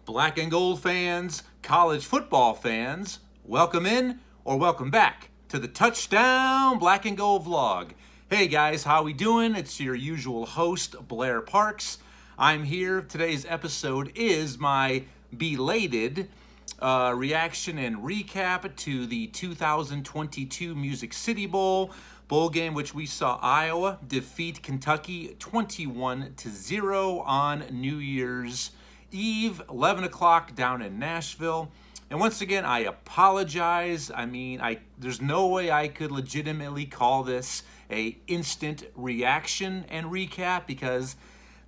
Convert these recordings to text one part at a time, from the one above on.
Black and gold fans, college football fans, welcome in or welcome back to the Touchdown Black and Gold vlog. Hey guys, how we doing? It's your usual host, Blair Parks. I'm here. Today's episode is my belated reaction and recap to the 2022 Music City Bowl game, which we saw Iowa defeat Kentucky 21-0 on New Year's Eve, 11 o'clock down in Nashville. And once again, I apologize. There's no way I could legitimately call this a instant reaction and recap because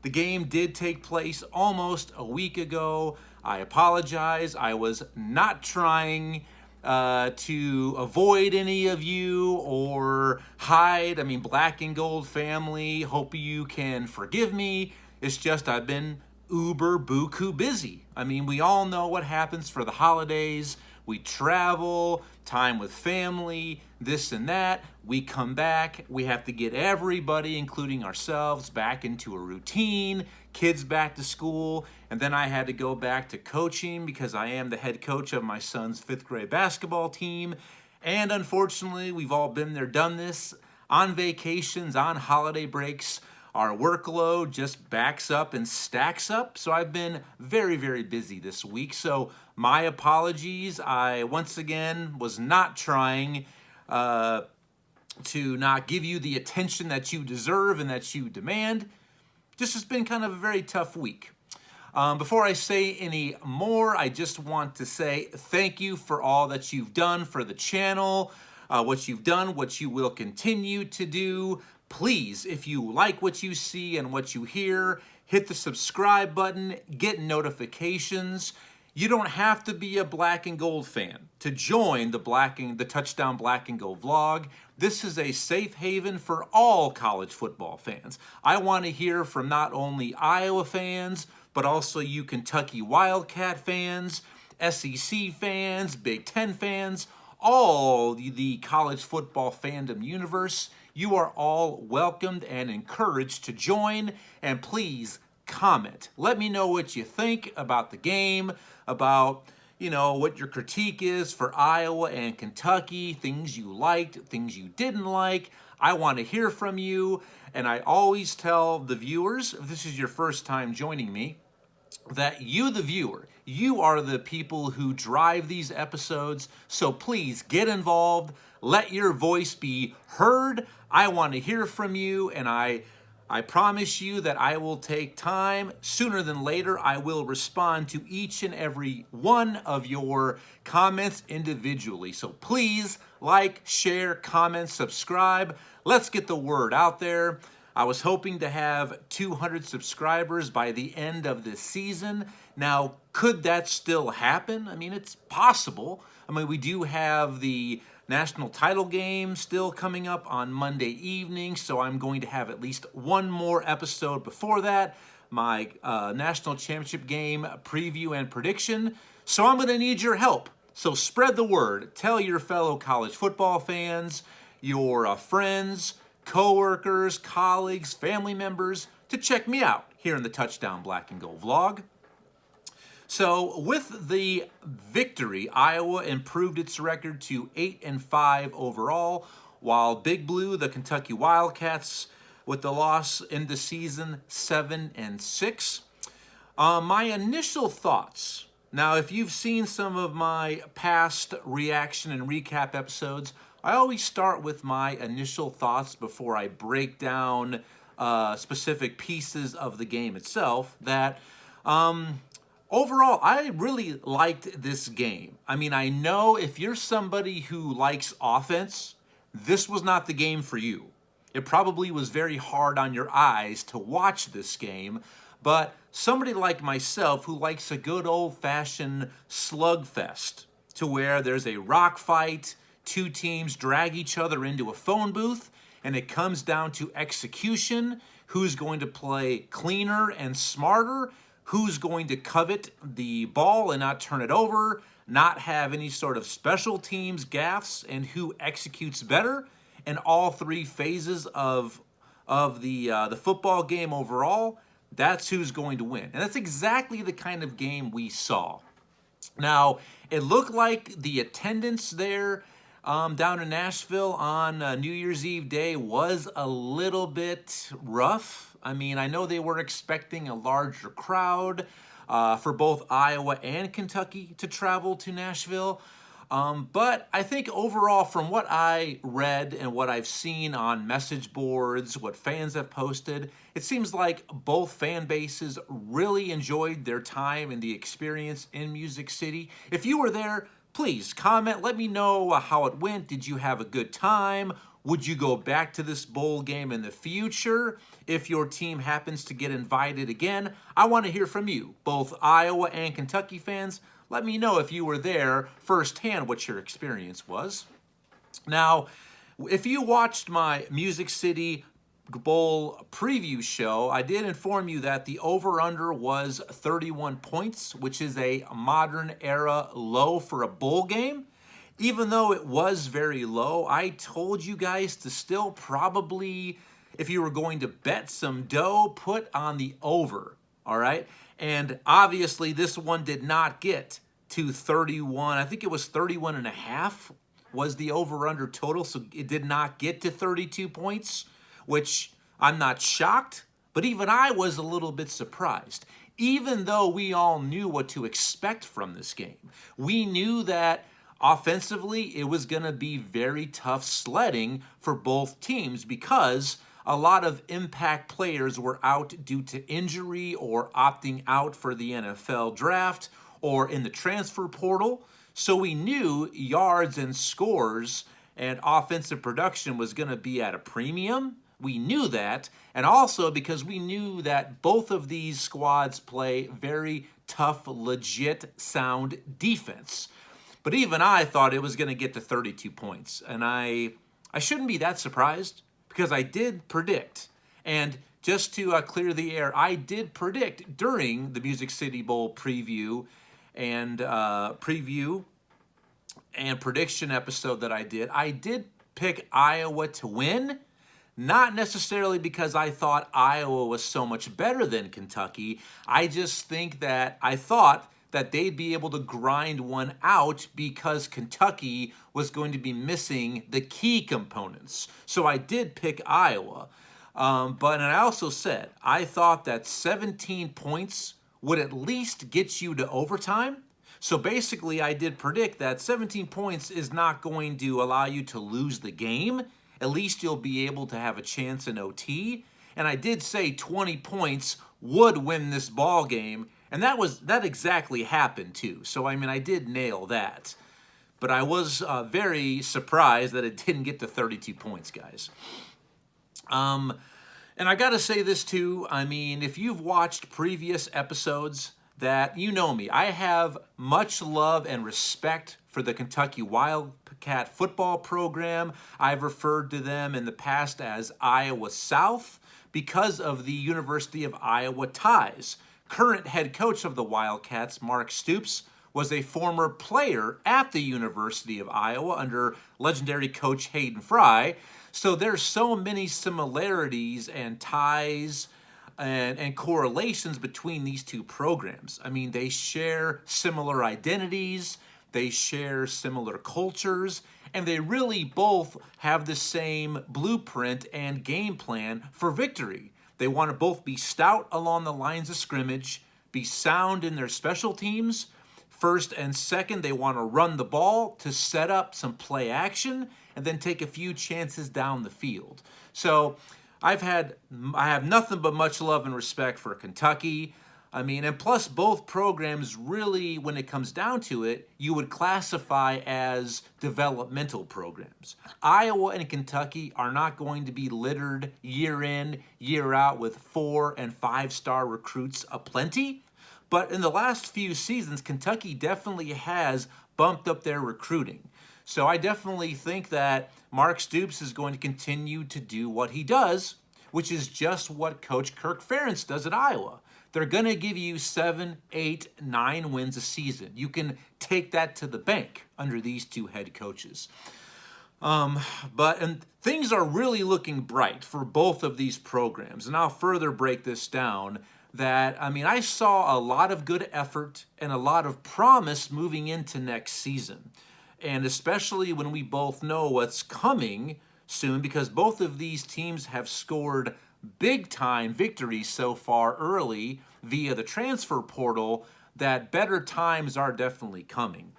the game did take place almost a week ago. I apologize. I was not trying to avoid any of you or hide. Black and gold family, hope you can forgive me. It's just I've been uber buku busy. We all know what happens for the holidays. We travel, time with family, this and that. We come back, we have to get everybody, including ourselves, back into a routine, kids back to school, and then I had to go back to coaching because I am the head coach of my son's 5th grade basketball team. And unfortunately, we've all been there, done this, on vacations, on holiday breaks. Our workload just backs up and stacks up. So I've been very, very busy this week. So my apologies. I, once again, was not trying to not give you the attention that you deserve and that you demand. This has been kind of a very tough week. Before I say any more, I just want to say thank you for all that you've done for the channel, what you've done, what you will continue to do. Please, if you like what you see and what you hear, hit the subscribe button, get notifications. You don't have to be a black and gold fan to join the Touchdown Black and Gold vlog. This is a safe haven for all college football fans. I want to hear from not only Iowa fans, but also you Kentucky Wildcat fans, SEC fans, Big Ten fans, all the college football fandom universe. You are all welcomed and encouraged to join, and please comment. Let me know what you think about the game, about what your critique is for Iowa and Kentucky, things you liked, things you didn't like. I want to hear from you, and I always tell the viewers, if this is your first time joining me, that you, the viewer, you are the people who drive these episodes, so please get involved. Let your voice be heard. I want to hear from you, and I promise you that I will take time. Sooner than later, I will respond to each and every one of your comments individually. So please like, share, comment, subscribe. Let's get the word out there. I was hoping to have 200 subscribers by the end of this season. Now, could that still happen? It's possible. We do have the national title game still coming up on Monday evening, so I'm going to have at least one more episode before that, my national championship game preview and prediction. So I'm going to need your help. So spread the word. Tell your fellow college football fans, your friends, co-workers, colleagues, family members to check me out here in the Touchdown Black and Gold vlog. So with the victory, Iowa improved its record to 8-5 overall, while Big Blue, the Kentucky Wildcats, with the loss in the season, 7-6. My initial thoughts. Now, if you've seen some of my past reaction and recap episodes, I always start with my initial thoughts before I break down specific pieces of the game itself. That overall, I really liked this game. I know if you're somebody who likes offense, this was not the game for you. It probably was very hard on your eyes to watch this game, but somebody like myself who likes a good old-fashioned slugfest to where there's a rock fight, two teams drag each other into a phone booth, and it comes down to execution, who's going to play cleaner and smarter, who's going to covet the ball and not turn it over, not have any sort of special teams gaffes, and who executes better in all three phases of the football game overall. that's who's going to win. And that's exactly the kind of game we saw. Now, it looked like the attendance there down in Nashville on New Year's Eve day was a little bit rough. I mean, I know they were expecting a larger crowd for both Iowa and Kentucky to travel to Nashville. But I think overall, from what I read and what I've seen on message boards, what fans have posted, it seems like both fan bases really enjoyed their time and the experience in Music City. If you were there, please comment. Let me know how it went. Did you have a good time? Would you go back to this bowl game in the future if your team happens to get invited again? I want to hear from you, both Iowa and Kentucky fans. Let me know if you were there firsthand what your experience was. Now, if you watched my Music City Bowl preview show, I did inform you that the over-under was 31 points, which is a modern era low for a bowl game. Even though it was very low, I told you guys to still probably, if you were going to bet some dough, put on the over, all right? And obviously this one did not get to 31. I think it was 31 and a half was the over-under total, so it did not get to 32 points, which I'm not shocked, but even I was a little bit surprised. Even though we all knew what to expect from this game. We knew that offensively, it was going to be very tough sledding for both teams because a lot of impact players were out due to injury or opting out for the NFL draft or in the transfer portal. So we knew yards and scores and offensive production was going to be at a premium. We knew that. And also because we knew that both of these squads play very tough, legit, sound defense. But even I thought it was going to get to 32 points. And I shouldn't be that surprised because I did predict. And just to clear the air, I did predict during the Music City Bowl preview and prediction episode that I did pick Iowa to win. Not necessarily because I thought Iowa was so much better than Kentucky. I just think that I thought that they'd be able to grind one out because Kentucky was going to be missing the key components. So I did pick Iowa. And I also said I thought that 17 points would at least get you to overtime. So basically, I did predict that 17 points is not going to allow you to lose the game. At least you'll be able to have a chance in OT. And I did say 20 points would win this ball game. And that exactly happened too. So, I mean, I did nail that. But I was very surprised that it didn't get to 32 points, guys. And I got to say this too. I mean, if you've watched previous episodes, that you know me. I have much love and respect for the Kentucky Wildcat football program. I've referred to them in the past as Iowa South because of the University of Iowa ties. Current head coach of the Wildcats, Mark Stoops, was a former player at the University of Iowa under legendary coach Hayden Fry. So there's so many similarities and ties and correlations between these two programs. I mean, they share similar identities, they share similar cultures, and they really both have the same blueprint and game plan for victory. They want to both be stout along the lines of scrimmage, be sound in their special teams. First and second, they want to run the ball to set up some play action and then take a few chances down the field. So I have nothing but much love and respect for Kentucky. I mean, and plus both programs really, when it comes down to it, you would classify as developmental programs. Iowa and Kentucky are not going to be littered year in, year out with 4- and 5-star recruits aplenty. But in the last few seasons, Kentucky definitely has bumped up their recruiting. So I definitely think that Mark Stoops is going to continue to do what he does, which is just what Coach Kirk Ferentz does at Iowa. They're going to give you 7, 8, 9 wins a season. You can take that to the bank under these two head coaches. And things are really looking bright for both of these programs. And I'll further break this down that, I mean, I saw a lot of good effort and a lot of promise moving into next season. And especially when we both know what's coming soon, because both of these teams have scored big time victories so far early via the transfer portal, that better times are definitely coming.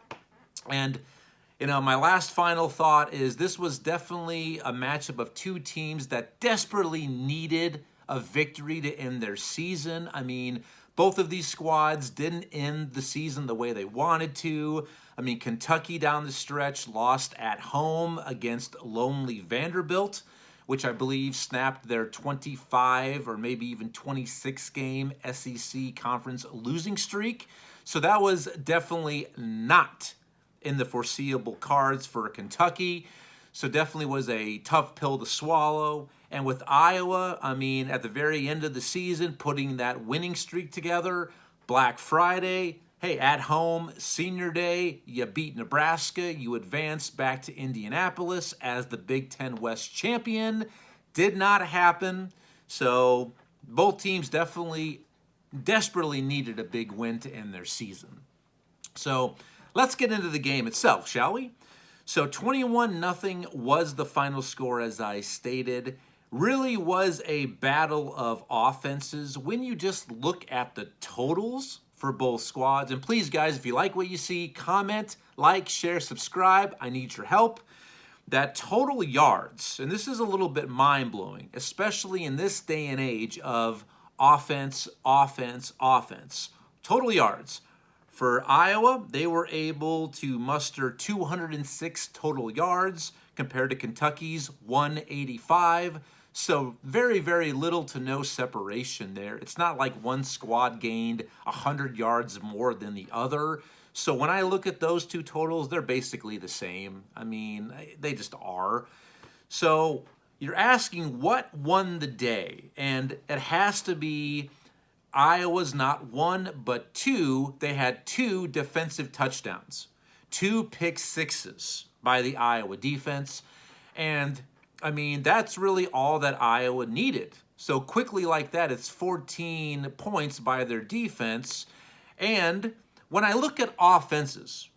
And my last final thought is this was definitely a matchup of two teams that desperately needed a victory to end their season. I mean, both of these squads didn't end the season the way they wanted to. I mean, Kentucky down the stretch lost at home against lonely Vanderbilt, which I believe snapped their 25 or maybe even 26 game SEC conference losing streak. So that was definitely not in the foreseeable cards for Kentucky. So definitely was a tough pill to swallow. And with Iowa, I mean, at the very end of the season, putting that winning streak together, Black Friday, hey, at home, senior day, you beat Nebraska, you advance back to Indianapolis as the Big Ten West champion. Did not happen. So both teams desperately needed a big win to end their season. So let's get into the game itself, shall we? So 21-0 was the final score, as I stated. Really was a battle of offenses when you just look at the totals for both squads. And please, guys, if you like what you see, comment, like, share, subscribe. I need your help. That total yards, and this is a little bit mind-blowing, especially in this day and age of offense. Total yards. For Iowa, they were able to muster 206 total yards compared to Kentucky's 185. So very, very little to no separation there. It's not like one squad gained 100 yards more than the other. So when I look at those two totals, they're basically the same. I mean, they just are. So you're asking what won the day, and it has to be Iowa's not one, but two. They had two defensive touchdowns, two pick sixes by the Iowa defense. And, I mean, that's really all that Iowa needed. So quickly like that, it's 14 points by their defense. And when I look at offenses,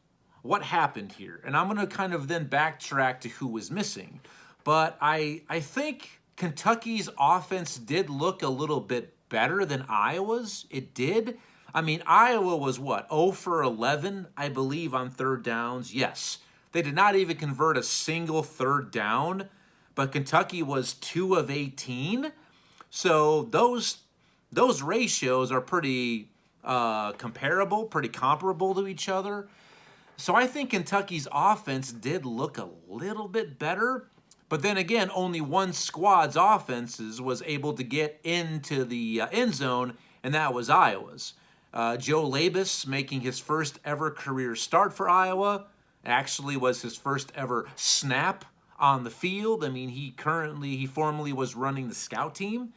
what happened here? And I'm going to kind of then backtrack to who was missing. But I think Kentucky's offense did look a little bit better than Iowa's. It did. I mean, Iowa was what, 0 for 11, I believe, on third downs? Yes. They did not even convert a single third down, but Kentucky was 2 of 18. So those ratios are pretty comparable, pretty comparable to each other. So I think Kentucky's offense did look a little bit better. But then again, only one squad's offenses was able to get into the end zone, and that was Iowa's. Joe Labus making his first ever career start for Iowa. Actually was his first ever snap on the field. I mean, he formerly was running the scout team.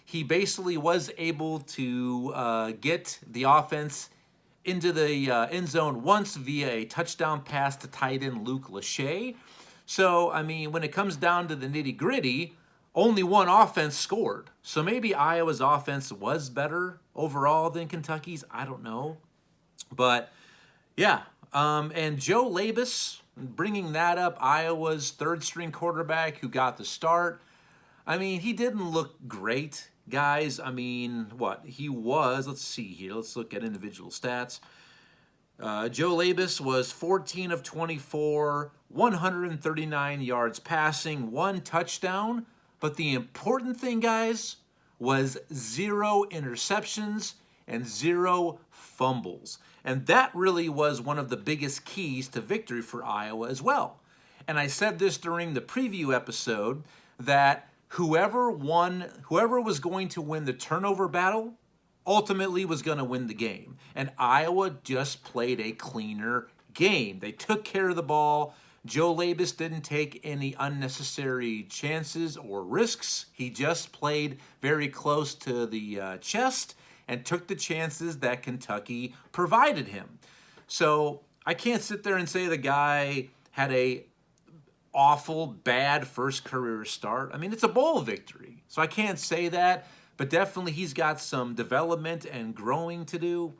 He basically was able to get the offense into the end zone once via a touchdown pass to tight end Luke Lachey. So, I mean, when it comes down to the nitty-gritty, only one offense scored. So maybe Iowa's offense was better overall than Kentucky's. I don't know. But, yeah. And Joe Labus, bringing that up, Iowa's third-string quarterback who got the start. I mean, he didn't look great, guys. I mean, what? He was, let's see here. Let's look at individual stats. Joe Labus was 14 of 24, 139 yards passing, 1 touchdown. But the important thing, guys, was 0 interceptions and 0 fumbles. And that really was one of the biggest keys to victory for Iowa as well. And I said this during the preview episode that whoever was going to win the turnover battle ultimately was going to win the game. And Iowa just played a cleaner game. They took care of the ball. Joe Labus didn't take any unnecessary chances or risks. He just played very close to the chest and took the chances that Kentucky provided him. So I can't sit there and say the guy had a awful, bad first career start. I mean, it's a bowl victory, so I can't say that. but definitely he's got some development and growing to do.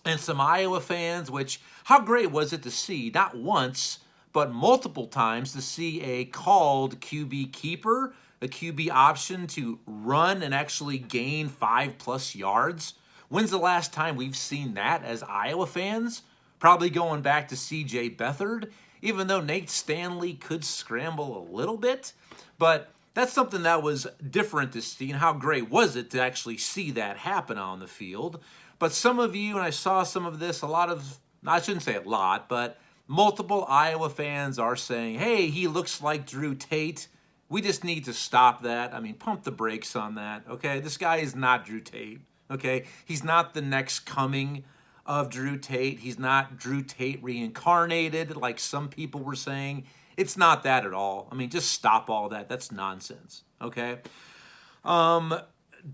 And some Iowa fans, which, how great was it to see, not once, but multiple times, to see a called QB keeper, a QB option to run and actually gain 5+ yards. When's the last time we've seen that as Iowa fans? Probably going back to C.J. Beathard, even though Nate Stanley could scramble a little bit. But that's something that was different to see, and how great was it to actually see that happen on the field. But some of you, and I saw some of this, I shouldn't say a lot, but multiple Iowa fans are saying, hey, he looks like Drew Tate. We just need to stop that. I mean, pump the brakes on that, okay? This guy is not Drew Tate, okay? He's not the next coming of Drew Tate. He's not Drew Tate reincarnated like some people were saying. It's not that at all. I mean, just stop all that. That's nonsense, okay?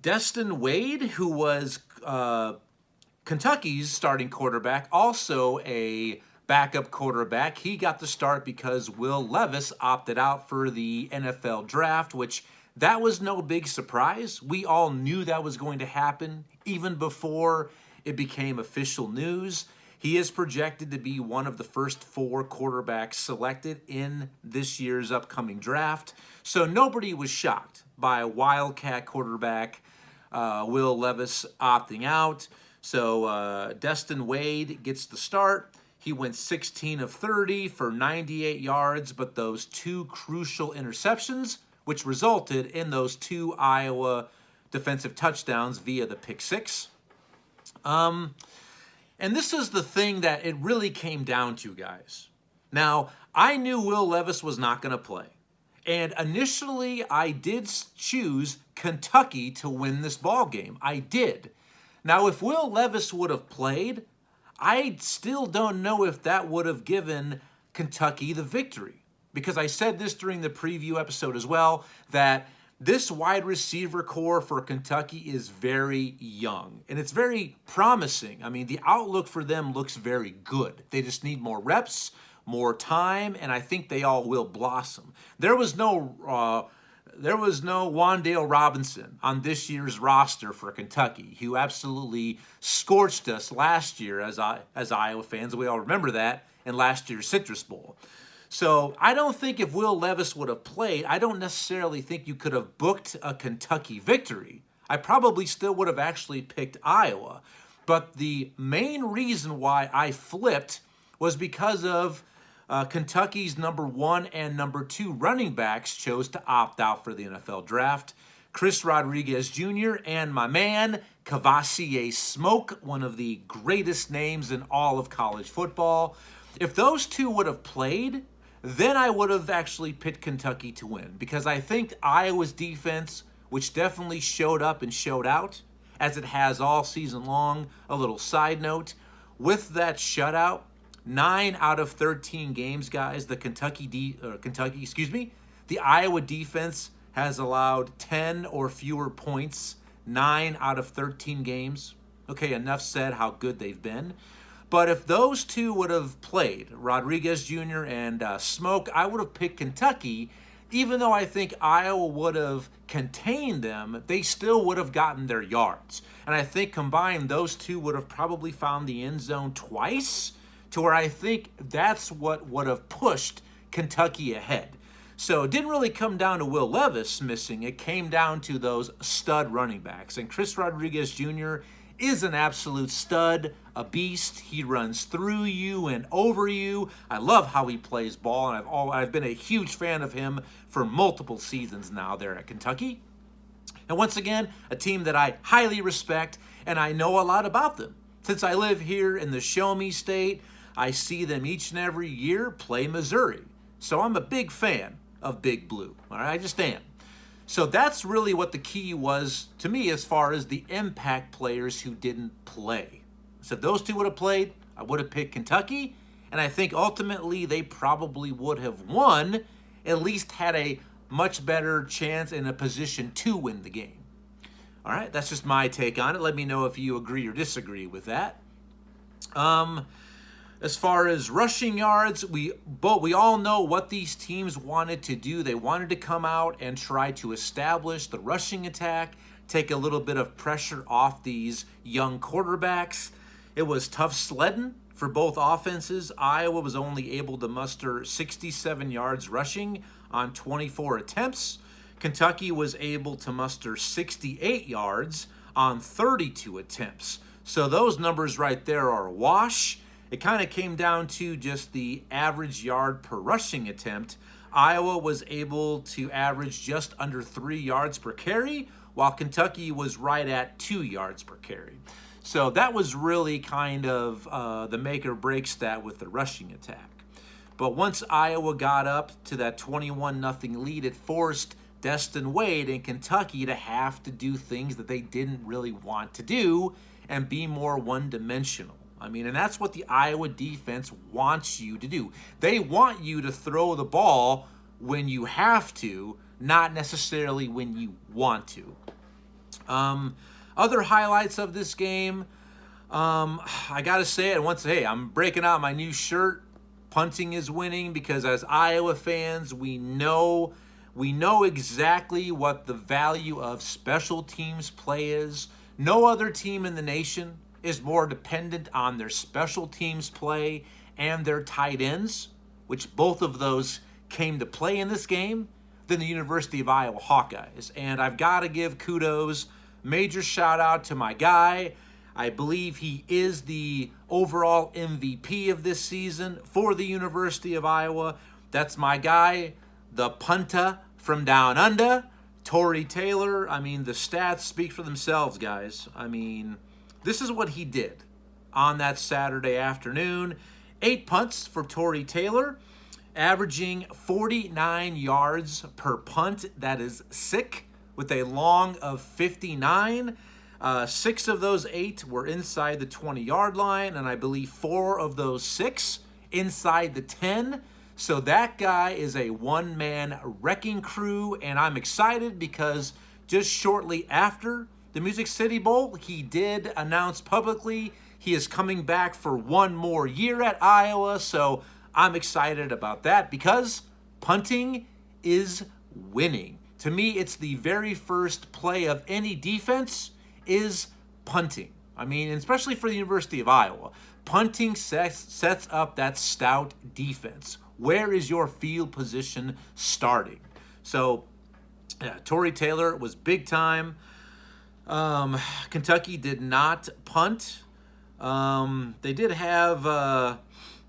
Destin Wade, who was Kentucky's starting quarterback, also a backup quarterback. He got the start because Will Levis opted out for the NFL draft, which that was no big surprise. We all knew that was going to happen even before it became official news. He is projected to be one of the first 4 quarterbacks selected in this year's upcoming draft. So nobody was shocked by a Wildcat quarterback, Will Levis, opting out. So Destin Wade gets the start. He went 16 of 30 for 98 yards, but those 2 crucial interceptions, which resulted in those 2 Iowa defensive touchdowns via the pick 6. And this is the thing that it really came down to, guys. Now, I knew Will Levis was not going to play. And initially, I did choose Kentucky to win this ball game. I did. Now, if Will Levis would have played, I still don't know if that would have given Kentucky the victory. Because I said this during the preview episode as well, that this wide receiver core for Kentucky is very young, and it's very promising. I mean, the outlook for them looks very good. They just need more reps, more time, and I think they all will blossom. There was no Wan'Dale Robinson on this year's roster for Kentucky, who absolutely scorched us last year as Iowa fans. We all remember that in last year's Citrus Bowl. So I don't think if Will Levis would have played, I don't necessarily think you could have booked a Kentucky victory. I probably still would have actually picked Iowa. But the main reason why I flipped was because of Kentucky's number 1 and number 2 running backs chose to opt out for the NFL draft. Chris Rodriguez Jr. and my man, Kavosiey Smoke, one of the greatest names in all of college football. If those 2 would have played, then I would have actually picked Kentucky to win, because I think Iowa's defense, which definitely showed up and showed out, as it has all season long. A little side note, with that shutout, 9 out of 13 games, guys, the Iowa defense has allowed 10 or fewer points, 9 out of 13 games. Okay, enough said how good they've been. But if those 2 would have played, Rodriguez Jr. and Smoke, I would have picked Kentucky. Even though I think Iowa would have contained them, they still would have gotten their yards. And I think combined, those 2 would have probably found the end zone twice, to where I think that's what would have pushed Kentucky ahead. So it didn't really come down to Will Levis missing. It came down to those stud running backs. And Chris Rodriguez Jr. is an absolute stud, a beast. He runs through you and over you. I love how he plays ball, and I've been a huge fan of him for multiple seasons now there at Kentucky. And once again, a team that I highly respect, and I know a lot about them. Since I live here in the Show Me State, I see them each and every year play Missouri. So I'm a big fan of Big Blue. All right, I just am. So that's really what the key was to me as far as the impact players who didn't play. So if those 2 would have played, I would have picked Kentucky, and I think ultimately they probably would have won, at least had a much better chance in a position to win the game. All right, that's just my take on it. Let me know if you agree or disagree with that. As far as rushing yards, we all know what these teams wanted to do. They wanted to come out and try to establish the rushing attack, take a little bit of pressure off these young quarterbacks. It was tough sledding for both offenses. Iowa was only able to muster 67 yards rushing on 24 attempts. Kentucky was able to muster 68 yards on 32 attempts. So those numbers right there are a wash. It kind of came down to just the average yard per rushing attempt. Iowa was able to average just under 3 yards per carry, while Kentucky was right at 2 yards per carry. So that was really kind of the make or break stat with the rushing attack. But once Iowa got up to that 21-0 lead, it forced Destin Wade and Kentucky to have to do things that they didn't really want to do and be more one-dimensional. I mean, and that's what the Iowa defense wants you to do. They want you to throw the ball when you have to, not necessarily when you want to. Other highlights of this game, I got to say it once. Hey, I'm breaking out my new shirt. Punting is winning, because as Iowa fans, we know exactly what the value of special teams play is. No other team in the nation is more dependent on their special teams play and their tight ends, which both of those came to play in this game, than the University of Iowa Hawkeyes. And I've got to give kudos, major shout out to my guy. I believe he is the overall MVP of this season for the University of Iowa. That's my guy, the punter from down under, Tory Taylor. I mean, the stats speak for themselves, guys. I mean, this is what he did on that Saturday afternoon. 8 punts for Tory Taylor, averaging 49 yards per punt. That is sick, with a long of 59. 6 of those 8 were inside the 20-yard line, and I believe 4 of those 6 inside the 10. So that guy is a one-man wrecking crew, and I'm excited because just shortly after the Music City Bowl, he did announce publicly he is coming back for one more year at Iowa. So I'm excited about that, because punting is winning. To me, it's the very first play of any defense is punting. I mean, especially for the University of Iowa, punting sets up that stout defense. Where is your field position starting? So, yeah, Tory Taylor was big time. Kentucky did not punt. They did have,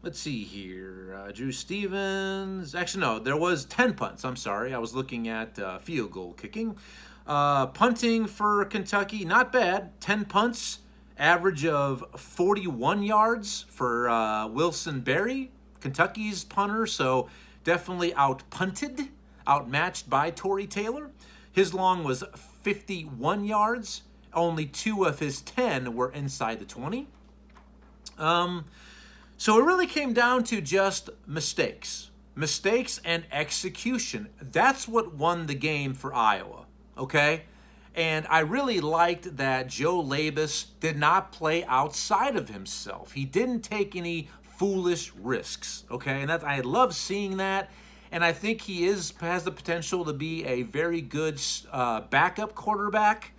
let's see here, Drew Stevens. Actually, no, there was 10 punts. I'm sorry. I was looking at field goal kicking. Punting for Kentucky, not bad. 10 punts, average of 41 yards for Wilson Berry, Kentucky's punter. So definitely out-punted, outmatched by Tory Taylor. His long was 51 yards. Only 2 of his 10 were inside the 20. So it really came down to just mistakes and execution. That's what won the game for Iowa, okay? And I really liked that Joe Labus did not play outside of himself. He didn't take any foolish risks, okay? And I love seeing that. And I think he has the potential to be a very good backup quarterback,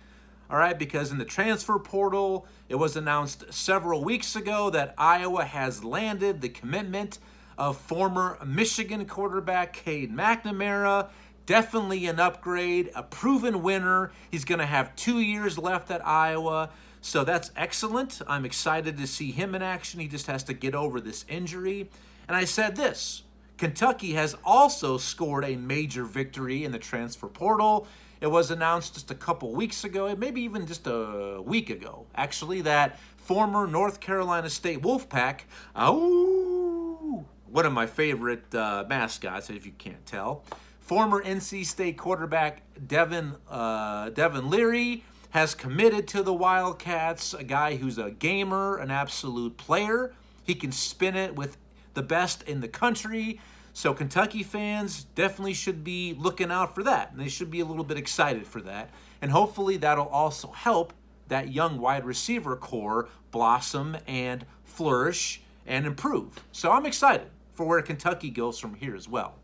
all right? Because in the transfer portal, it was announced several weeks ago that Iowa has landed the commitment of former Michigan quarterback Cade McNamara. Definitely an upgrade, a proven winner. He's going to have 2 years left at Iowa, so that's excellent. I'm excited to see him in action. He just has to get over this injury. And I said this, Kentucky has also scored a major victory in the transfer portal. It was announced just a couple weeks ago, maybe even just a week ago, actually, that former North Carolina State Wolfpack, one of my favorite mascots, if you can't tell, former NC State quarterback Devin Leary has committed to the Wildcats, a guy who's a gamer, an absolute player. He can spin it with the best in the country. So Kentucky fans definitely should be looking out for that. And they should be a little bit excited for that. And hopefully that'll also help that young wide receiver core blossom and flourish and improve. So I'm excited for where Kentucky goes from here as well.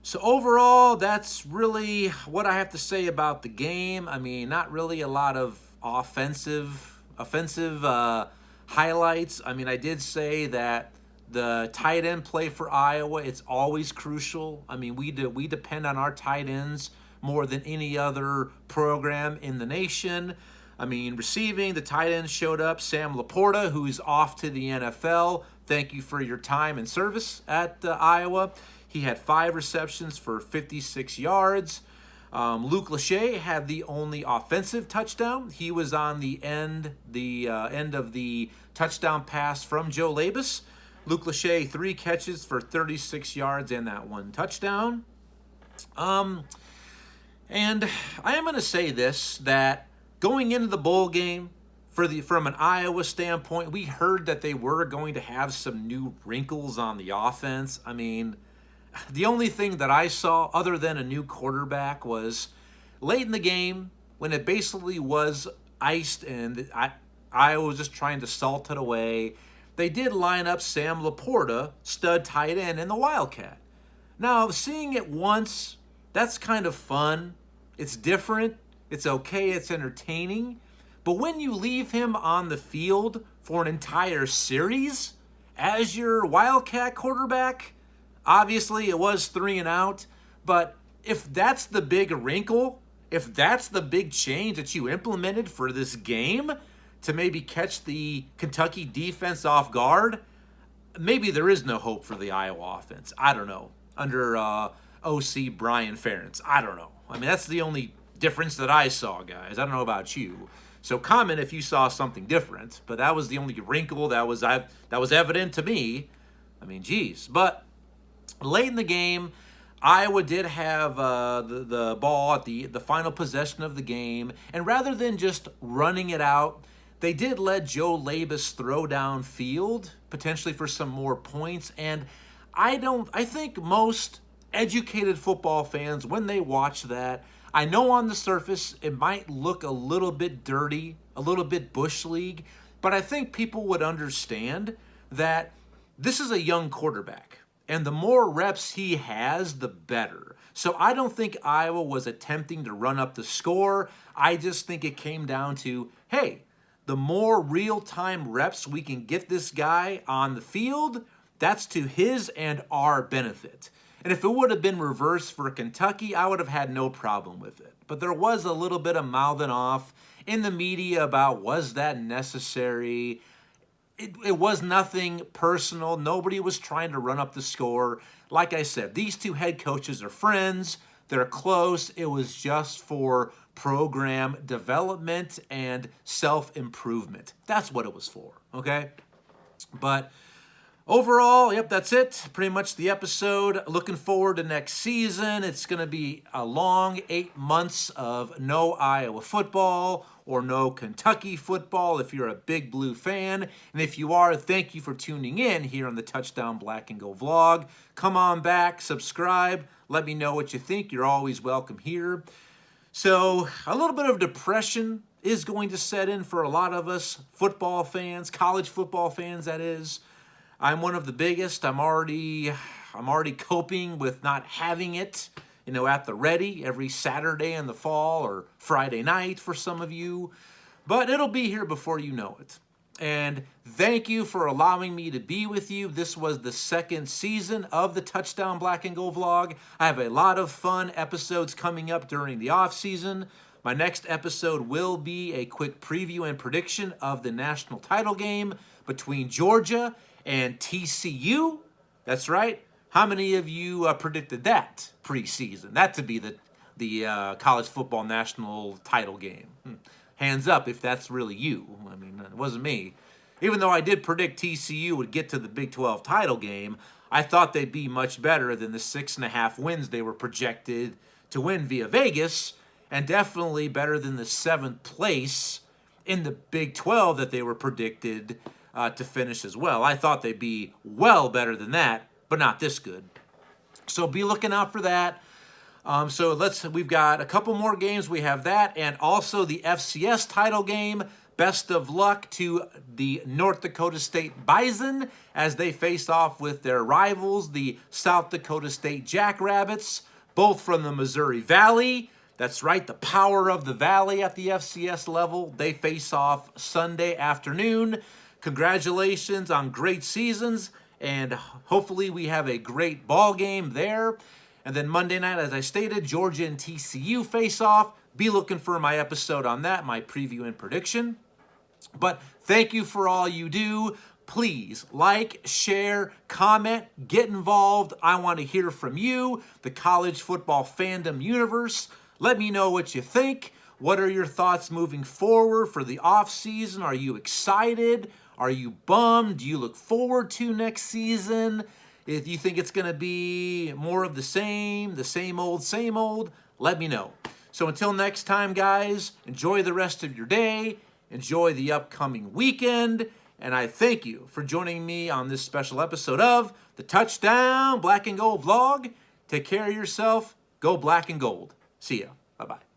So overall, that's really what I have to say about the game. I mean, not really a lot of offensive highlights. I mean, I did say that the tight end play for Iowa, it's always crucial. I mean, we depend on our tight ends more than any other program in the nation. I mean, receiving, the tight ends showed up. Sam Laporta, who's off to the NFL. Thank you for your time and service at Iowa. He had 5 receptions for 56 yards. Luke Lachey had the only offensive touchdown. He was on the end of the touchdown pass from Joe Labus. Luke Lachey, 3 catches for 36 yards and that 1 touchdown. And I am going to say this, that going into the bowl game, from an Iowa standpoint, we heard that they were going to have some new wrinkles on the offense. I mean, the only thing that I saw other than a new quarterback was late in the game when it basically was iced and Iowa was just trying to salt it away. They did line up Sam Laporta, stud tight end, in the Wildcat. Now, seeing it once, that's kind of fun. It's different. It's okay. It's entertaining. But when you leave him on the field for an entire series as your Wildcat quarterback, obviously it was 3 and out, but if that's the big wrinkle, if that's the big change that you implemented for this game to maybe catch the Kentucky defense off guard, maybe there is no hope for the Iowa offense. I don't know. Under OC Brian Ferentz. I don't know. I mean, that's the only difference that I saw, guys. I don't know about you. So comment if you saw something different, but that was the only wrinkle that was evident to me. I mean, geez. But late in the game, Iowa did have the ball at the final possession of the game, and rather than just running it out, they did let Joe Labus throw downfield, potentially for some more points. And I think most educated football fans, when they watch that, I know on the surface it might look a little bit dirty, a little bit Bush League, but I think people would understand that this is a young quarterback, and the more reps he has, the better. So I don't think Iowa was attempting to run up the score. I just think it came down to, hey, the more real-time reps we can get this guy on the field, that's to his and our benefit. And if it would have been reversed for Kentucky, I would have had no problem with it. But there was a little bit of mouthing off in the media about, was that necessary? It was nothing personal. Nobody was trying to run up the score. Like I said, these two head coaches are friends. They're close. It was just for program development and self-improvement. That's what it was for, okay? But overall, yep, that's it. Pretty much the episode. Looking forward to next season. It's going to be a long 8 months of no Iowa football or no Kentucky football if you're a Big Blue fan. And if you are, thank you for tuning in here on the Touchdown Black and Gold vlog. Come on back, subscribe. Let me know what you think. You're always welcome here. So a little bit of depression is going to set in for a lot of us football fans, college football fans, that is. I'm one of the biggest. I'm already coping with not having it, at the ready every Saturday in the fall or Friday night for some of you. But it'll be here before you know it. And thank you for allowing me to be with you. This was the 2nd season of the Touchdown Black and Gold vlog. I have a lot of fun episodes coming up during the off season. My next episode will be a quick preview and prediction of the national title game between Georgia and TCU. That's right. How many of you predicted that preseason? That to be the college football national title game. Hands up if that's really you. I mean, it wasn't me. Even though I did predict TCU would get to the Big 12 title game, I thought they'd be much better than the 6.5 wins they were projected to win via Vegas, and definitely better than the 7th place in the Big 12 that they were predicted to finish as well. I thought they'd be well better than that, but not this good. So be looking out for that. We've got a couple more games. We have that and also the FCS title game Best of luck to the North Dakota State Bison as they face off with their rivals, the South Dakota State Jackrabbits, both from the Missouri Valley. That's right, the power of the Valley at the FCS level. They face off Sunday afternoon. Congratulations on great seasons, and hopefully we have a great ball game there. And then Monday night, as I stated, Georgia and TCU face off. Be looking for my episode on that, my preview and prediction. But thank you for all you do. Please like, share, comment, get involved. I want to hear from you, the college football fandom universe. Let me know what you think. What are your thoughts moving forward for the off season? Are you excited? Are you bummed? Do you look forward to next season? If you think it's going to be more of the same old, let me know. So until next time, guys, enjoy the rest of your day. Enjoy the upcoming weekend. And I thank you for joining me on this special episode of the Touchdown Black and Gold Vlog. Take care of yourself. Go black and gold. See ya. Bye-bye.